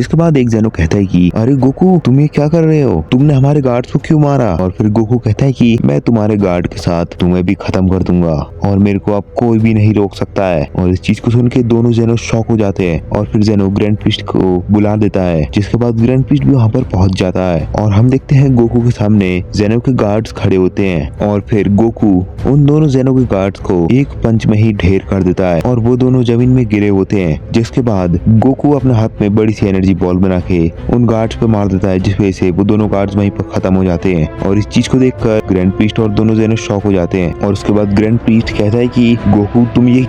जिसके बाद एक जेनो कहता है कि अरे गोकू तुम ये क्या कर रहे हो, तुमने हमारे गार्ड्स को क्यों मारा। और फिर गोकू कहता है कि मैं तुम्हारे गार्ड के साथ तुम्हें भी खत्म कर दूंगा और मेरे को अब कोई भी नहीं रोक सकता है। और इस चीज को सुन के दोनों जेनो शॉक हो जाते हैं और फिर जेनो ग्रैंड प्रीस्ट को बुला देता है, जिसके बाद ग्रैंड प्रीस्ट भी वहाँ पर पहुंच जाता है और हम देखते हैं गोकू के सामने जेनो के गार्ड्स खड़े होते हैं और फिर गोकू उन दोनों जेनो के गार्ड्स को एक पंच में ही ढेर कर देता है और वो दोनों जमीन में गिरे होते हैं। जिसके बाद गोकू अपने हाथ में बड़ी सी एनर्जी बॉल बना के उन गार्ड्स पे मार देता है, जिस वजह से वो दोनों गार्ड्स वहीं पर खत्म हो जाते हैं। और इस चीज को देखकर ग्रैंड प्रीस्ट और दोनों जेनो शॉक हो जाते हैं और उसके बाद ग्रैंड प्रीस्ट कहता है कि गोकू तुम ये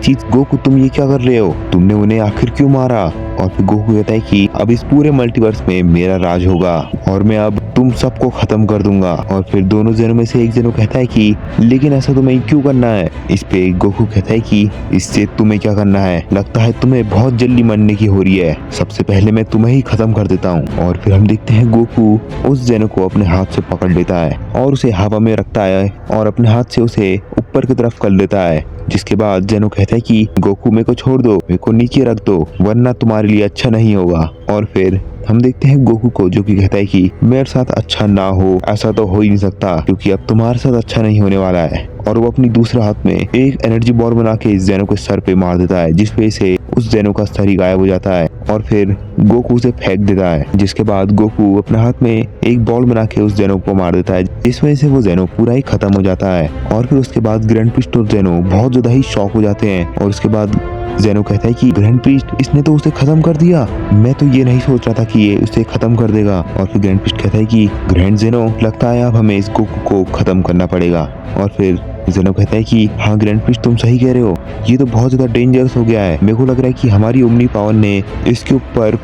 क्या कर रहे हो, तुमने उन्हें आखिर क्यों मारा। और फिर गोकू कहता है कि अब इस पूरे मल्टीवर्स में मेरा राज होगा और मैं अब तुम सबको खत्म कर दूंगा। और फिर दोनों जेनो में से एक जेनो कहता है कि लेकिन ऐसा तुम्हें क्यों करना है। इस पे गोकू कहता है कि इससे तुम्हें क्या करना है, लगता है तुम्हें बहुत जल्दी मरने की हो रही है, सबसे पहले मैं तुम्हें ही खत्म कर देता हूँ। और फिर हम देखते हैं गोकू उस जेनो को अपने हाथ से पकड़ लेता है और उसे हवा में रखता है और अपने हाथ से उसे ऊपर की तरफ कर लेता है। जिसके बाद जेनो कहता है कि गोकू मेरे को छोड़ दो, मेरे को नीचे रख दो, वरना तुम्हारे लिए अच्छा नहीं होगा। और फिर हम देखते हैं गोकू को जो कि कहता है कि मेरे साथ अच्छा ना हो, ऐसा तो हो ही नहीं सकता क्योंकि अब तुम्हारे साथ अच्छा नहीं होने वाला है। और वो अपनी दूसरे हाथ में एक एनर्जी बॉल बना के इस जेनो के सर पे मार देता है, जिस वजह से उस जेनो का सर ही गायब हो जाता है और फिर गोकू उसे फेंक देता है। जिसके बाद गोकू अपने हाथ में एक बॉल बना के उस जेनो को मार देता है, जिस वजह से वो जेनो पूरा ही खत्म हो जाता है। और फिर उसके बाद ग्रैंड प्रीस्ट और जेनो बहुत ज्यादा ही शॉक हो जाते हैं और उसके बाद जेनो कहता है कि ग्रैंड प्रीस्ट इसने तो उसे खत्म कर दिया, मैं तो ये नहीं सोच रहा था कि ये उसे खत्म कर देगा। और फिर ग्रैंड प्रीस्ट कहता है कि ग्रैंड जेनो लगता है अब हमें इस गोकू को खत्म करना पड़ेगा। और फिर जेनो कहता है कि हाँ ग्रैंड प्रीस्ट तुम सही कह रहे हो, ये तो बहुत ज्यादा डेंजरस हो गया है, मेरे को लग रहा है कि हमारी ओमनी पावर ने इसके ऊपर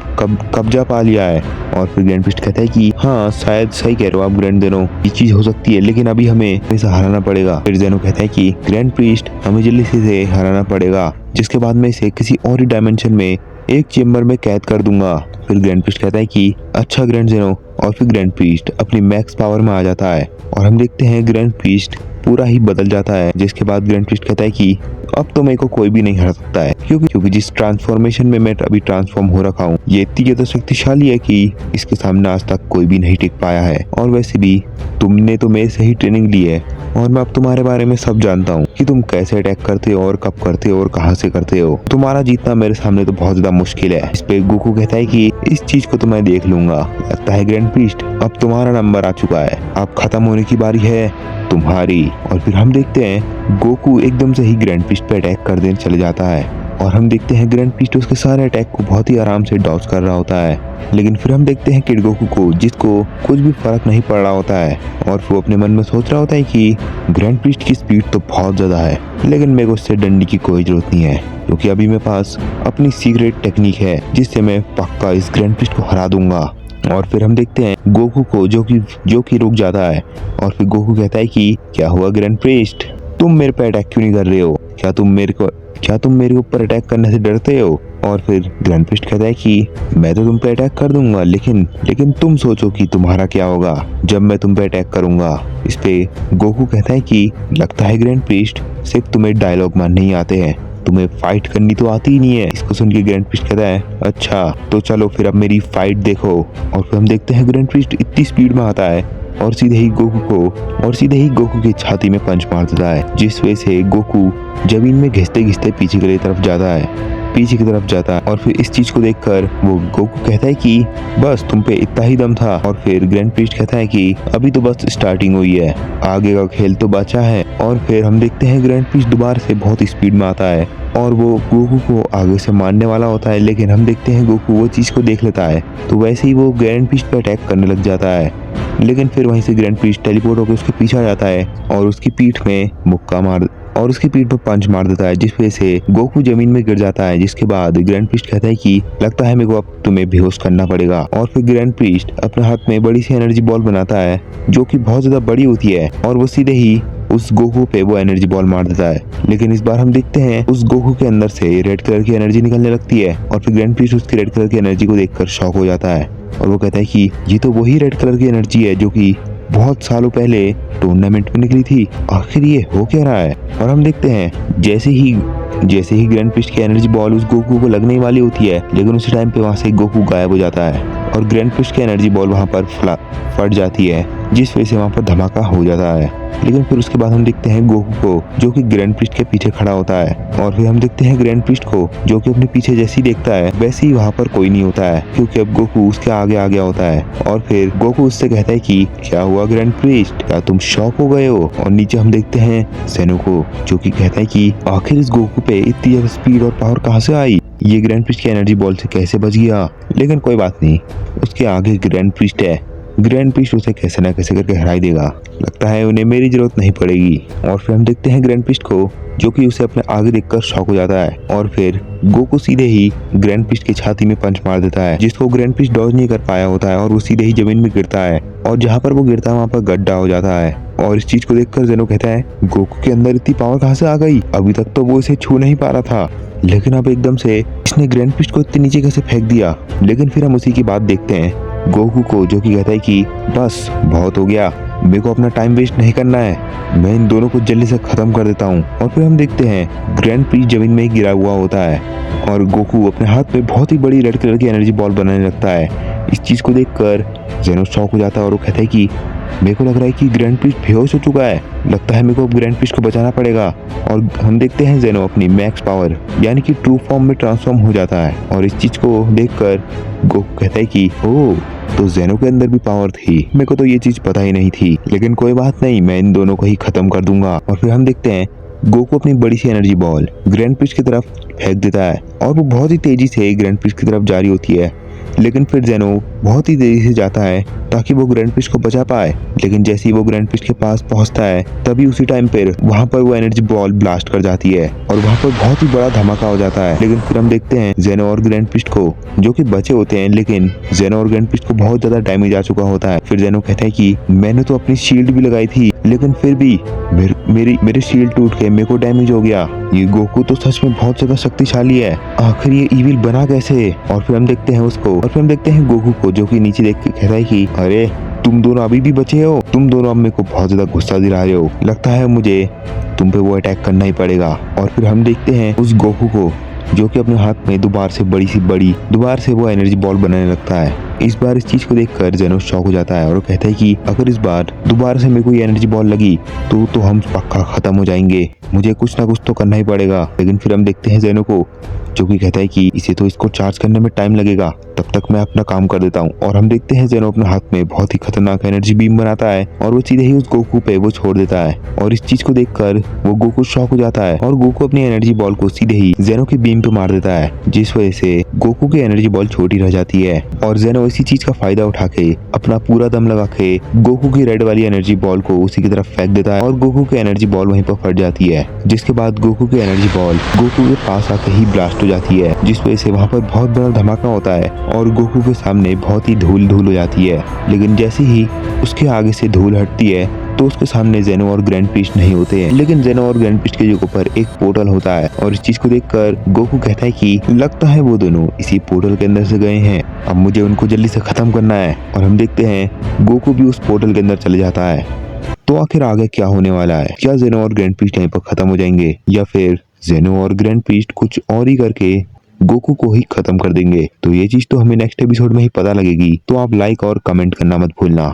कब्जा पा लिया है। और फिर ग्रैंड प्रीस्ट कहता है कि हाँ शायद सही कह रहे हो आप ग्रैंड जेनो, ये चीज हो सकती है, लेकिन अभी हमें इसे हराना पड़ेगा। फिर जेनो कहता है कि ग्रैंड प्रीस्ट हमें जल्दी से इसे हराना पड़ेगा, जिसके बाद मैं इसे किसी और ही डायमेंशन में एक चेम्बर में कैद कर दूंगा। फिर ग्रैंड प्रीस्ट कहता है कि अच्छा ग्रैंड जेनो। और फिर ग्रैंड प्रीस्ट अपनी मैक्स पावर में आ जाता है और हम देखते हैं ग्रैंड प्रीस्ट पूरा ही बदल जाता है। जिसके बाद ग्रैंड प्रीस्ट कहता है कि अब तो मेरे को कोई भी नहीं हरा सकता है, क्योंकि जिस ट्रांसफॉर्मेशन में मैं अभी ट्रांसफॉर्म हो रखा हूँ ये इतनी ज्यादा शक्तिशाली है कि इसके सामने आज तक कोई भी नहीं टिक पाया है। और वैसे भी तुमने तो मेरे से ही ट्रेनिंग ली है और मैं अब तुम्हारे बारे में सब जानता हूँ कि तुम कैसे अटैक करते हो और कब करते हो और कहाँ से करते हो। तुम्हारा जीतना मेरे सामने तो बहुत ज्यादा मुश्किल है। इस पे गोकू कहता है कि इस चीज को तो मैं देख लूंगा, लगता है ग्रैंड प्रीस्ट अब तुम्हारा नंबर आ चुका है, अब खत्म होने की बारी है तुम्हारी। और फिर हम देखते हैं गोकू एकदम से ही ग्रैंड प्रीस्ट पे अटैक कर देने चले जाता है और हम देखते हैं ग्रैंड प्रीस्ट उसके सारे अटैक को बहुत ही आराम से डॉज कर रहा होता है। लेकिन फिर हम देखते हैं किड गोकू को, जिसको कुछ भी फर्क नहीं पड़ रहा होता है और वो अपने मन में सोच रहा होता है कि ग्रैंड प्रीस्ट की स्पीड तो बहुत ज्यादा है, लेकिन मेरे को उससे डरने की कोई जरूरत नहीं है क्योंकि अभी मेरे पास अपनी सीक्रेट टेक्निक है जिससे मैं पक्का इस ग्रैंड प्रीस्ट को हरा दूंगा। और फिर हम देखते हैं गोकू को जो कि रुक जाता है और फिर गोकू कहता है कि क्या हुआ ग्रैंड प्रीस्ट, तुम मेरे पे अटैक क्यों नहीं कर रहे हो, क्या तुम मेरे ऊपर अटैक करने से डरते हो। और फिर ग्रैंड प्रीस्ट कहता है कि मैं तो तुम पे अटैक कर दूंगा, लेकिन तुम सोचो कि तुम्हारा क्या होगा जब मैं तुम पे अटैक करूंगा। इस पे गोकू कहता है कि लगता है ग्रैंड प्रीस्ट सिर्फ तुम्हें डायलॉग मारने ही आते हैं, तुम्हें फाइट करनी तो आती ही नहीं है। इसको सुन के ग्रैंड प्रीस्ट कहता है अच्छा तो चलो फिर अब मेरी फाइट देखो। और फिर हम देखते हैं ग्रैंड प्रीस्ट इतनी स्पीड में आता है और सीधे ही गोकू की छाती में पंच मार देता है, जिस वजह से गोकू जमीन में घिसते घिसते पीछे की तरफ जाता है। और फिर इस चीज को देखकर वो गोकू कहता है कि बस तुम पे इतना ही दम था। और फिर ग्रैंड प्रीस्ट कहता है कि अभी तो बस स्टार्टिंग हुई है, आगे का खेल तो बचा है। और फिर हम देखते हैं ग्रैंड प्रीस्ट दोबारा से बहुत स्पीड में आता है और वो गोकू को आगे से मारने वाला होता है, लेकिन हम देखते हैं गोकू वो चीज को देख लेता है तो वैसे ही वो ग्रैंड प्रीस्ट पे अटैक करने लग जाता है। लेकिन फिर वहीं से ग्रैंड प्रीस्ट टेलीपोर्ट होकर उसके पीछे आ जाता है और उसकी पीठ में पंच मार देता है, जिस वजह से गोकू जमीन में गिर जाता है। जिसके बाद ग्रैंड प्रीस्ट कहता है कि लगता है मेरे को अब तुम्हें बेहोश करना पड़ेगा। और फिर ग्रैंड प्रीस्ट अपने हाथ में बड़ी सी एनर्जी बॉल बनाता है जो कि बहुत ज्यादा बड़ी होती है और वो सीधे ही उस गोकू पे वो एनर्जी बॉल मार देता है। लेकिन इस बार हम देखते हैं उस गोकू के अंदर से रेड कलर की एनर्जी निकलने लगती है और फिर ग्रैंड प्रीस्ट उसकी रेड कलर की एनर्जी को देखकर शॉक हो जाता है और वो कहता है कि ये तो वही रेड कलर की एनर्जी है जो कि बहुत सालों पहले टूर्नामेंट में निकली थी। आखिर ये हो क्या रहा है? और हम देखते हैं जैसे ही ग्रैंड पिस्ट की एनर्जी बॉल उस गोकू को लगने वाली होती है, लेकिन उसी टाइम पे वहाँ से गोकू गायब हो जाता है और ग्रैंड पिस्ट की एनर्जी बॉल वहाँ पर फट जाती है, जिस वजह से वहाँ पर धमाका हो जाता है। लेकिन फिर उसके बाद हम देखते हैं गोकू को, जो कि ग्रैंड पिस्ट के पीछे खड़ा होता है, और फिर हम देखते हैं ग्रैंड पिस्ट को, जो कि अपने पीछे जैसे ही देखता है वैसे ही वहाँ पर कोई नहीं होता है, क्योंकि अब गोकू उसके आगे आ गया होता है। और फिर गोकू उससे कहता है कि क्या हुआ ग्रैंड पिस्ट, क्या तुम शॉक हो गए हो? और नीचे हम देखते हैं ज़ेनो को, जो कि कहता है कि आखिर इस गोकू पे इतनी ज्यादा स्पीड और पावर कहाँ से आई, ये ग्रैंड पिस्ट की एनर्जी बॉल से कैसे बच गया? लेकिन कोई बात नहीं, उसके आगे ग्रैंड पिस्ट है, ग्रैंड पिस्ट उसे कैसे ना कैसे करके हरा ही देगा। लगता है उन्हें मेरी जरूरत नहीं पड़ेगी। और फिर हम देखते हैं ग्रैंड पिस्ट को, जो कि उसे अपने आगे देखकर शॉक हो जाता है, और फिर गोकू सीधे ही ग्रैंड पिस्ट की छाती में पंच मार देता है, जिसको ग्रैंड पिस्ट डॉज नहीं कर पाया होता है और वो सीधे ही जमीन में गिरता है, और जहाँ पर वो गिरता है वहाँ पर गड्ढा हो जाता है। और इस चीज को देखकर ज़ेनो कहता है गोकू के अंदर इतनी पावर कहाँ से आ गई? अभी तक तो वो इसे छू नहीं पा रहा था, लेकिन अब एकदम से इसने ग्रैंड पिस्ट को इतने नीचे कैसे फेंक दिया? लेकिन फिर हम उसी की बात देखते हैं गोकू को, जो कि कहता है कि बस बहुत हो गया, मेरे को अपना टाइम वेस्ट नहीं करना है, मैं इन दोनों को जल्दी से खत्म कर देता हूँ। और फिर हम देखते हैं ग्रैंड पिस्ट जमीन में ही गिरा हुआ होता है, और गोकू अपने हाथ में बहुत ही बड़ी रेड कलर की एनर्जी बॉल बनाने लगता है। इस चीज को देखकर ज़ेनो शॉक हो जाता है और वो कहता है कि मेरे को लग रहा है कि ग्रैंड पिस्ट बेहोश हो चुका है, लगता है मेरे को अब ग्रैंड पिस्ट को बचाना पड़ेगा। और हम देखते हैं ज़ेनो अपनी मैक्स पावर यानी कि ट्रू फॉर्म में ट्रांसफॉर्म हो जाता है, और इस चीज को देखकर गोकू कहता है कि ओह, तो ज़ेनो के अंदर भी पावर थी, मेरे को तो ये चीज पता ही नहीं थी, लेकिन कोई बात नहीं, मैं इन दोनों को ही खत्म कर दूंगा। और फिर हम देखते हैं गोकू अपनी बड़ी सी एनर्जी बॉल ग्रैंड पिस्ट की तरफ फेंक देता है, और वो बहुत ही तेजी से ग्रैंड पिस्ट की तरफ जारी होती है। लेकिन फिर ज़ेनो बहुत ही देरी से जाता है ताकि वो ग्रैंड पिस्ट को बचा पाए, लेकिन जैसे ही वो ग्रैंड पिस्ट के पास पहुंचता है तभी उसी टाइम पर वहां पर वो एनर्जी बॉल ब्लास्ट कर जाती है, और वहां पर बहुत ही बड़ा धमाका हो जाता है। लेकिन फिर हम देखते हैं ज़ेनो और ग्रैंड पिस्ट को, जो कि बचे होते हैं, लेकिन ज़ेनो और ग्रैंड पिस्ट को बहुत ज्यादा डैमेज आ चुका होता है। फिर ज़ेनो कहता है कि मैंने तो अपनी शील्ड भी लगाई थी, लेकिन फिर भी मेरी शील्ड टूट के मेरे को डैमेज हो गया। ये गोकू तो सच में बहुत ज्यादा शक्तिशाली है, आखिर ये इविल बना कैसे? और फिर हम देखते हैं उसको, और फिर हम देखते हैं गोकू को, जो कि नीचे देख के कहता है कि अरे तुम दोनों अभी भी बचे हो, तुम दोनों अब मेरे को बहुत ज्यादा गुस्सा दिला रहे हो, लगता है मुझे तुम पे वो अटैक करना ही पड़ेगा। और फिर हम देखते हैं उस गोकू को, जो कि अपने हाथ में दोबारा से वो एनर्जी बॉल बनाने लगता है। इस बार इस चीज को देखकर ज़ेनो शॉक हो जाता है और वो कहता है कि अगर इस बार दोबारा से मेरे को ये एनर्जी बॉल लगी तो हम पक्का खत्म हो जाएंगे, मुझे कुछ ना कुछ तो करना ही पड़ेगा। लेकिन फिर हम देखते हैं ज़ेनो को, जो कि कहता है कि इसे तो इसको चार्ज करने में टाइम लगेगा, तब तक मैं अपना काम कर देता हूँ। और हम देखते हैं ज़ेनो अपने हाथ में बहुत ही खतरनाक एनर्जी बीम बनाता है और वो सीधे ही उस गोकू पे वो छोड़ देता है। और इस चीज को देखकर वो गोकू शॉक हो जाता है और गोकू अपनी एनर्जी बॉल को सीधे ही ज़ेनो की बीम पे मार देता है, जिस वजह से गोकू की एनर्जी बॉल छोटी रह जाती है। और ज़ेनो इसी चीज का फायदा उठा के अपना पूरा दम लगा के गोकू की रेड वाली एनर्जी बॉल को उसी की तरफ फेंक देता है, और गोकू की एनर्जी बॉल वहीं पर फट जाती है, जिसके बाद गोकू की एनर्जी बॉल गोकू के पास आके ही ब्लास्ट हो जाती है, जिस वजह से वहाँ पर बहुत बड़ा धमाका होता है और गोकू के सामने बहुत ही धूल हो जाती है। लेकिन जैसे ही उसके आगे से धूल हटती है तो उसके सामने ज़ेनो और ग्रैंड पिस्ट नहीं होते हैं, लेकिन ज़ेनो और ग्रैंड पिस्ट के जगह पर एक पोर्टल होता है। और इस चीज को देखकर गोकू कहता है कि लगता है वो दोनों इसी पोर्टल के अंदर से गए हैं, अब मुझे उनको जल्दी से खत्म करना है। और हम देखते हैं गोकू भी उस पोर्टल के अंदर चले जाता है। तो आखिर आगे क्या होने वाला है? क्या ज़ेनो और ग्रैंड पिस्ट यहीं पर खत्म हो जाएंगे, या फिर ज़ेनो और ग्रैंड पिस्ट कुछ और ही करके गोकू को ही खत्म कर देंगे? तो ये चीज तो हमें नेक्स्ट एपिसोड में ही पता लगेगी। तो आप लाइक और कमेंट करना मत भूलना।